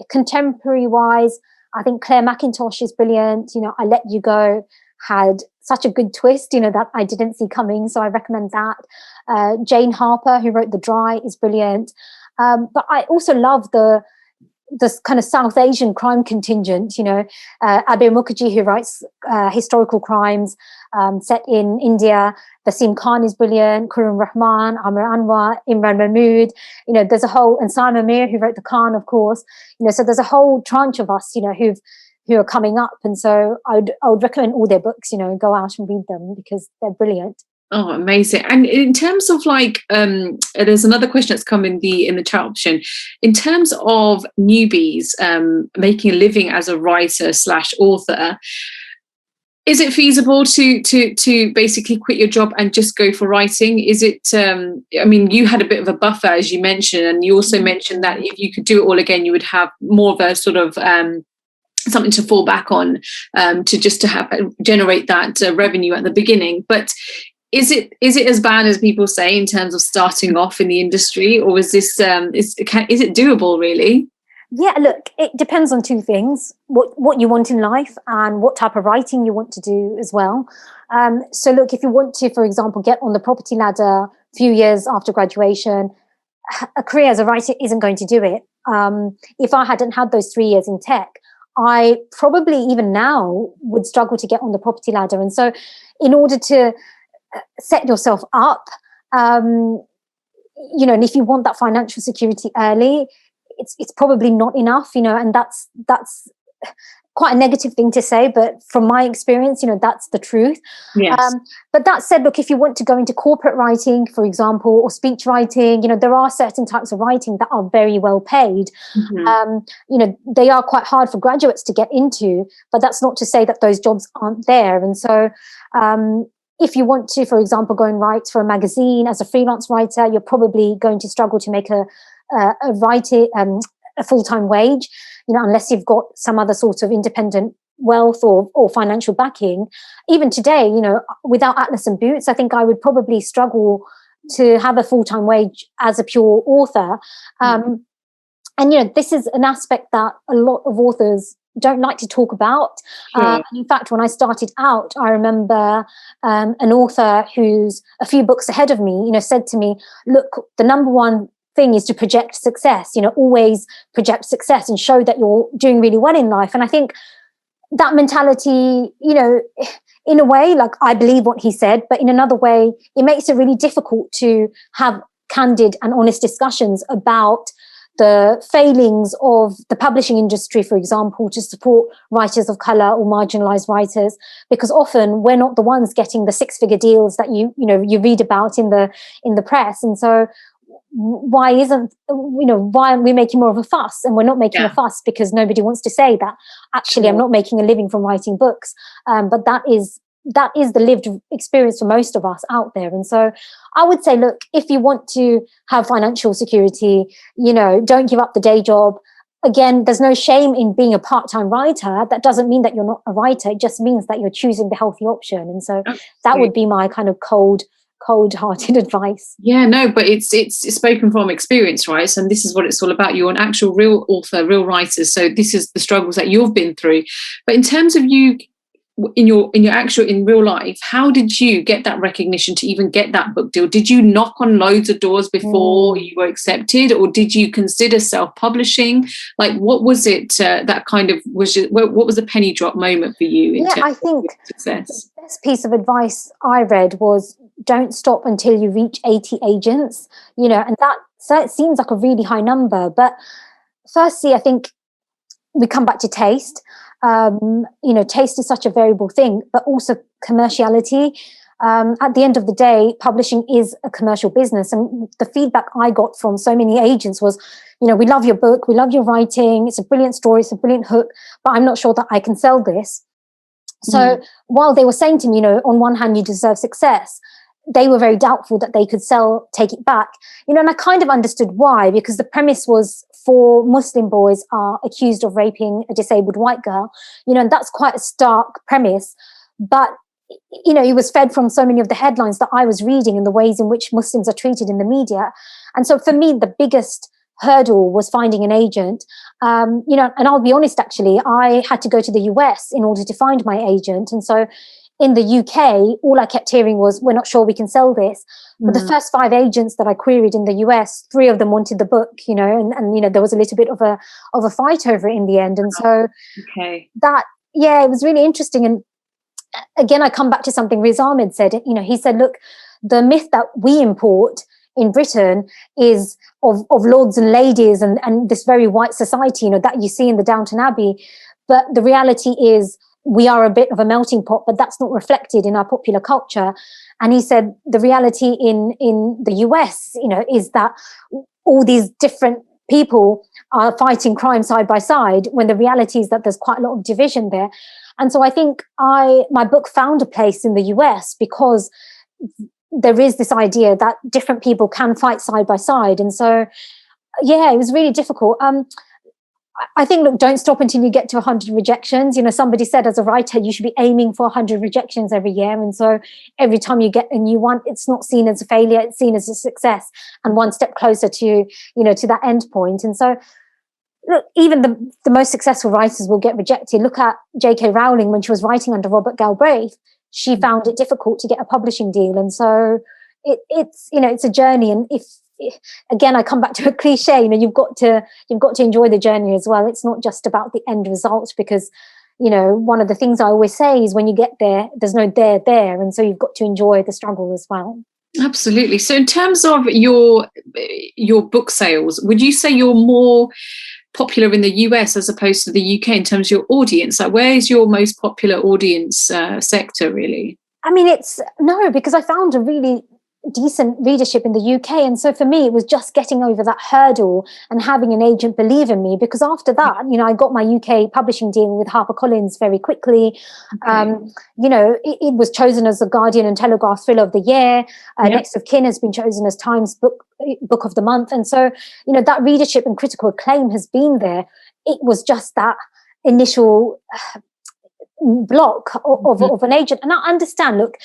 [SPEAKER 3] Contemporary wise, I think Claire McIntosh is brilliant. I Let You Go had such a good twist, that I didn't see coming. So I recommend that. Jane Harper, who wrote The Dry, is brilliant. But I also love the kind of South Asian crime contingent, Abe Mukherjee, who writes historical crimes set in India. Basim Khan is brilliant. Khurram Rahman, Amir Anwar, Imran Mahmood. There's a whole, and Simon Mir, who wrote The Khan, of course. So there's a whole tranche of us, who are coming up. And so I would recommend all their books, go out and read them because they're brilliant.
[SPEAKER 2] Oh, amazing. And in terms of there's another question that's come in the chat option. In terms of newbies making a living as a writer / author, is it feasible to basically quit your job and just go for writing? Is it, you had a bit of a buffer, as you mentioned, and you also mentioned that if you could do it all again, you would have more of a sort of something to fall back on to generate that revenue at the beginning. But is it as bad as people say in terms of starting off in the industry, or is this is it doable really?
[SPEAKER 3] Yeah, look, it depends on 2 things: what you want in life and what type of writing you want to do as well. So look, if you want to, for example, get on the property ladder a few years after graduation, a career as a writer isn't going to do it. If I hadn't had those 3 years in tech, I probably even now would struggle to get on the property ladder. And so in order to set yourself up, and if you want that financial security early, it's probably not enough, and that's quite a negative thing to say, but from my experience, that's the truth.
[SPEAKER 2] Yes.
[SPEAKER 3] But that said, look, if you want to go into corporate writing, for example, or speech writing, there are certain types of writing that are very well paid. Mm-hmm. They are quite hard for graduates to get into, but that's not to say that those jobs aren't there. And so if you want to, for example, go and write for a magazine as a freelance writer, you're probably going to struggle to make a full-time wage, unless you've got some other sort of independent wealth or financial backing. Even today, without Atlas and Boots, I think I would probably struggle to have a full-time wage as a pure author. And this is an aspect that a lot of authors don't like to talk about.
[SPEAKER 2] Sure.
[SPEAKER 3] And in fact, when I started out, I remember an author who's a few books ahead of me, said to me, look, the number one thing is to project success, always project success and show that you're doing really well in life. And I think that mentality, in a way, like, I believe what he said, but in another way, it makes it really difficult to have candid and honest discussions about the failings of the publishing industry, for example, to support writers of color or marginalized writers, because often we're not the ones getting the six-figure deals that you read about in the press. And so why aren't we making more of a fuss? And we're not making a fuss because nobody wants to say that actually I'm not making a living from writing books, but that is the lived experience for most of us out there. And so I would say, look, if you want to have financial security, don't give up the day job. Again, there's no shame in being a part-time writer. That doesn't mean that you're not a writer. It just means that you're choosing the healthy option. And so that would be my kind of cold-hearted advice.
[SPEAKER 2] Yeah, no, but it's spoken from experience, right? And this is what it's all about. You're an actual real author, real writer. So this is the struggles that you've been through. But in terms of you, in real life, how did you get that recognition to even get that book deal? Did you knock on loads of doors before you were accepted, or did you consider self-publishing? Like, what was it that kind of what was the penny drop moment for you in terms
[SPEAKER 3] I think
[SPEAKER 2] of success?
[SPEAKER 3] The best piece of advice I read was, don't stop until you reach 80 agents, and that seems like a really high number. But firstly, I think we come back to taste. Taste is such a variable thing, but also commerciality. At the end of the day, publishing is a commercial business. And the feedback I got from so many agents was, we love your book, we love your writing, it's a brilliant story, it's a brilliant hook, but I'm not sure that I can sell this. So while they were saying to me, on one hand, you deserve success, they were very doubtful that they could sell Take It Back. And I kind of understood why, because the premise was 4 Muslim boys are accused of raping a disabled white girl, and that's quite a stark premise. But, it was fed from so many of the headlines that I was reading and the ways in which Muslims are treated in the media. And so for me, the biggest hurdle was finding an agent. And I'll be honest, actually, I had to go to the US in order to find my agent. And so in the UK, all I kept hearing was, we're not sure we can sell this. But the first 5 agents that I queried in the US, 3 of them wanted the book, and there was a little bit of a fight over it in the end. And so it was really interesting. And again, I come back to something Riz Ahmed said. He said, look, the myth that we import in Britain is of lords and ladies and this very white society, that you see in the Downton Abbey. But the reality is, we are a bit of a melting pot, but that's not reflected in our popular culture. And he said the reality in the US, is that all these different people are fighting crime side by side, when the reality is that there's quite a lot of division there. And so I think my book found a place in the US because there is this idea that different people can fight side by side. And so, it was really difficult. I think, look, don't stop until you get to 100 rejections. Somebody said as a writer, you should be aiming for 100 rejections every year. And so every time you get a new one, it's not seen as a failure, it's seen as a success and one step closer to that end point. And so, look, even the most successful writers will get rejected. Look at J.K. Rowling when she was writing under Robert Galbraith. She found it difficult to get a publishing deal. And so it's a journey. And again, I come back to a cliche, you've got to enjoy the journey as well. It's not just about the end result, because, one of the things I always say is when you get there, there's no there. And so you've got to enjoy the struggle as well.
[SPEAKER 2] Absolutely. So in terms of your book sales, would you say you're more popular in the US as opposed to the UK in terms of your audience? Like, where is your most popular audience sector, really?
[SPEAKER 3] I mean, because I found a really decent readership in the UK. And so for me, it was just getting over that hurdle and having an agent believe in me, because after that, I got my UK publishing deal with HarperCollins very quickly. It was chosen as the Guardian and Telegraph Thriller of the Year. Next of Kin has been chosen as Times Book of the Month. And so, that readership and critical acclaim has been there. It was just that initial block of an agent. And I understand, look,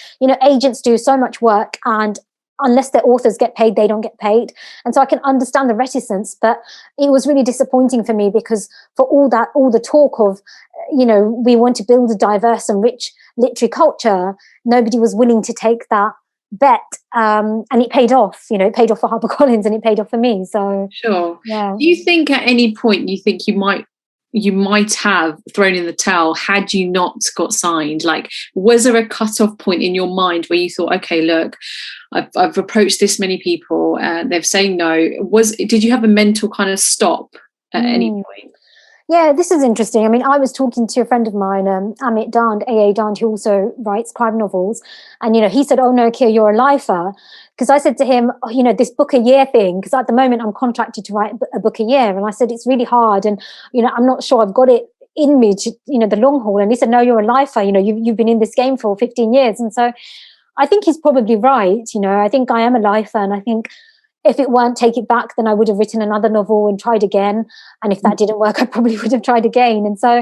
[SPEAKER 3] agents do so much work, and unless their authors get paid, they don't get paid. And so I can understand the reticence, but it was really disappointing for me, because for all the talk of, we want to build a diverse and rich literary culture, nobody was willing to take that bet, and it paid off. It paid off for HarperCollins, and it paid off for me. So
[SPEAKER 2] sure.
[SPEAKER 3] Yeah.
[SPEAKER 2] Do you think at any point you might have thrown in the towel had you not got signed? Like, was there a cut-off point in your mind where you thought, okay, look, I've approached this many people and they're saying no? Did you have a mental kind of stop at any point?
[SPEAKER 3] Yeah, this is interesting. I mean, I was talking to a friend of mine, Amit Dand, A.A. Dand, who also writes crime novels. And, he said, oh, no, Kia, you're a lifer. Because I said to him, this book a year thing, because at the moment I'm contracted to write a book a year. And I said, it's really hard. And, I'm not sure I've got it in me to, the long haul. And he said, no, you're a lifer. You've been in this game for 15 years. And so I think he's probably right. I think I am a lifer. And I think if it weren't Take It Back, then I would have written another novel and tried again. And if that didn't work, I probably would have tried again. And so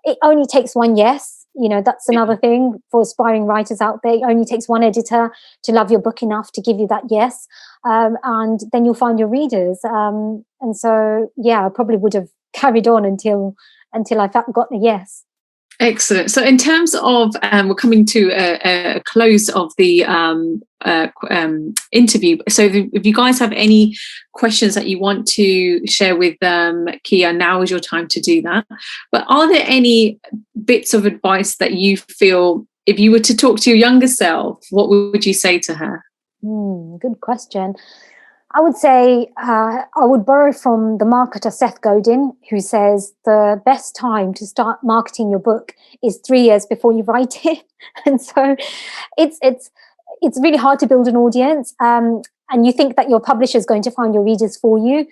[SPEAKER 3] it only takes one yes. That's another thing for aspiring writers out there. It only takes one editor to love your book enough to give you that yes. And then you'll find your readers. And so, yeah, I probably would have carried on until I got the yes.
[SPEAKER 2] Excellent. So in terms of, we're coming to a close of the interview. So if you guys have any questions that you want to share with Kia, now is your time to do that. But are there any bits of advice that you feel, if you were to talk to your younger self, what would you say to her?
[SPEAKER 3] Good question. I would say I would borrow from the marketer Seth Godin, who says the best time to start marketing your book is 3 years before you write it. And so it's really hard to build an audience, and you think that your publisher is going to find your readers for you,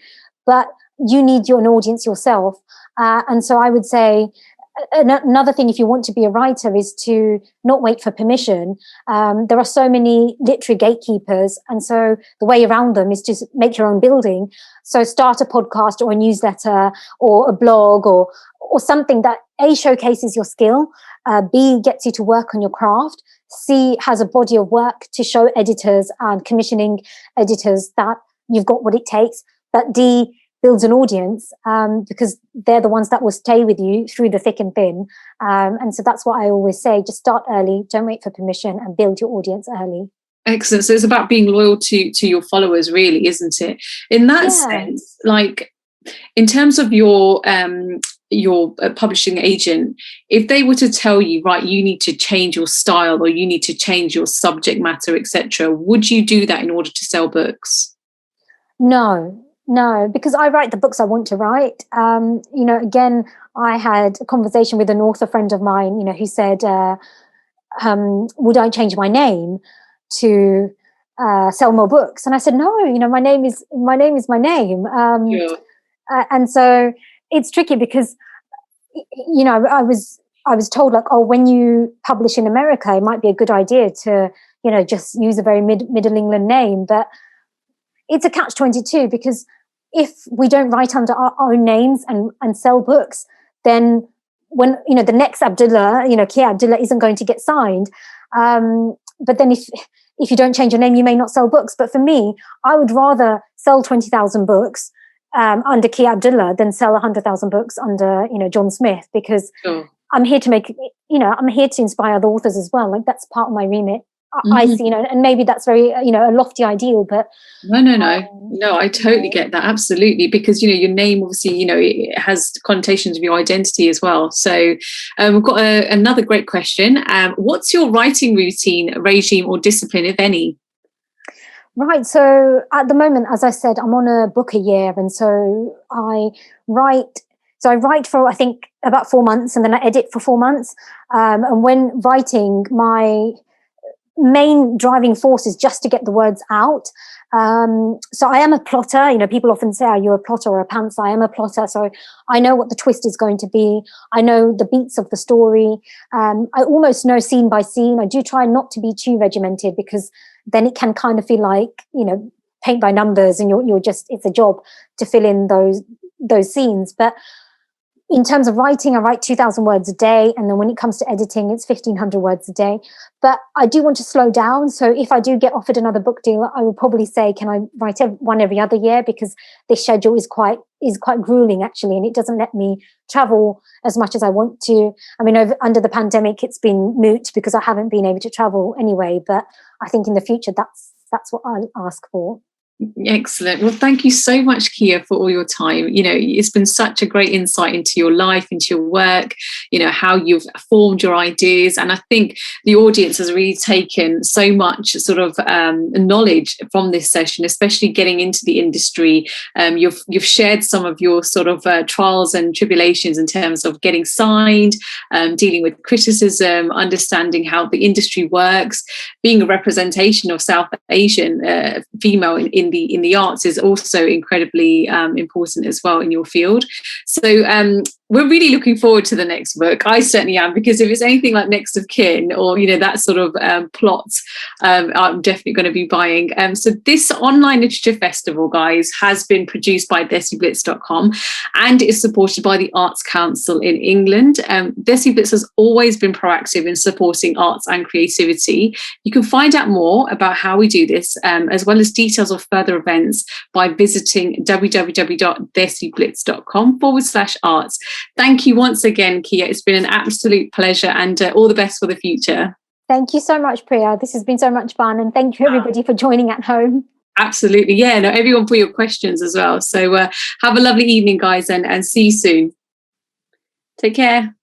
[SPEAKER 3] but you need an audience yourself. And so I would say another thing, if you want to be a writer, is to not wait for permission. There are so many literary gatekeepers, and so the way around them is to make your own building. So start a podcast or a newsletter or a blog or something that A, showcases your skill, B, gets you to work on your craft, C, has a body of work to show editors and commissioning editors that you've got what it takes, but D, builds an audience, because they're the ones that will stay with you through the thick and thin. And so that's what I always say, just start early, don't wait for permission, and build your audience early.
[SPEAKER 2] Excellent. So it's about being loyal to your followers, really, isn't it? In that sense, like in terms of your publishing agent, if they were to tell you, right, you need to change your style or you need to change your subject matter, etc., would you do that in order to sell books?
[SPEAKER 3] No, because I write the books I want to write. Again, I had a conversation with an author friend of mine, who said, would I change my name to sell more books? And I said, no, my name is my name. And so it's tricky because, I was told, like, oh, when you publish in America, it might be a good idea to, just use a very Middle England name. But it's a catch-22, because if we don't write under our own names and sell books, then when, the next Abdullah, Kia Abdullah isn't going to get signed. But then if you don't change your name, you may not sell books. But for me, I would rather sell 20,000 books under Kia Abdullah than sell 100,000 books under, John Smith, because I'm here to I'm here to inspire other authors as well. Like, that's part of my remit. I see, and maybe that's very, a lofty ideal, but
[SPEAKER 2] no, I totally get that, absolutely, because your name obviously, it has connotations of your identity as well. So we've got another great question. What's your writing routine, regime, or discipline, if any?
[SPEAKER 3] Right. So at the moment, as I said, I'm on a book a year, and so I write. So I write for, I think, about 4 months, and then I edit for 4 months. And when writing, my main driving force is just to get the words out. So I am a plotter. People often say, are you a plotter or a pantser? I am a plotter. So I know what the twist is going to be. I know the beats of the story. I almost know scene by scene. I do try not to be too regimented, because then it can kind of feel like, paint by numbers, and you're just, it's a job to fill in those scenes. But in terms of writing, I write 2,000 words a day. And then when it comes to editing, it's 1,500 words a day. But I do want to slow down. So if I do get offered another book deal, I would probably say, can I write one every other year? Because this schedule is quite grueling, actually. And it doesn't let me travel as much as I want to. I mean, under the pandemic, it's been moot because I haven't been able to travel anyway. But I think in the future, that's what I'll ask for.
[SPEAKER 2] Excellent. Well, thank you so much, Kia, for all your time. It's been such a great insight into your life, into your work, how you've formed your ideas. And I think the audience has really taken so much sort of knowledge from this session, especially getting into the industry. You've shared some of your sort of trials and tribulations in terms of getting signed, dealing with criticism, understanding how the industry works, being a representation of South Asian female in the arts is also incredibly important as well in your field. So we're really looking forward to the next book. I certainly am, because if it's anything like Next of Kin or that sort of plot, I'm definitely going to be buying. So this online literature festival, guys, has been produced by DESIblitz.com and is supported by the Arts Council in England. DESIblitz has always been proactive in supporting arts and creativity. You can find out more about how we do this, as well as details of further events, by visiting www.desiblitz.com/arts. Thank you once again, Kia. It's been an absolute pleasure, and all the best for the future.
[SPEAKER 3] Thank you so much, Priya. This has been so much fun, and thank you everybody for joining at home.
[SPEAKER 2] Absolutely. Yeah, no, everyone for your questions as well. So have a lovely evening, guys, and see you soon. Take care.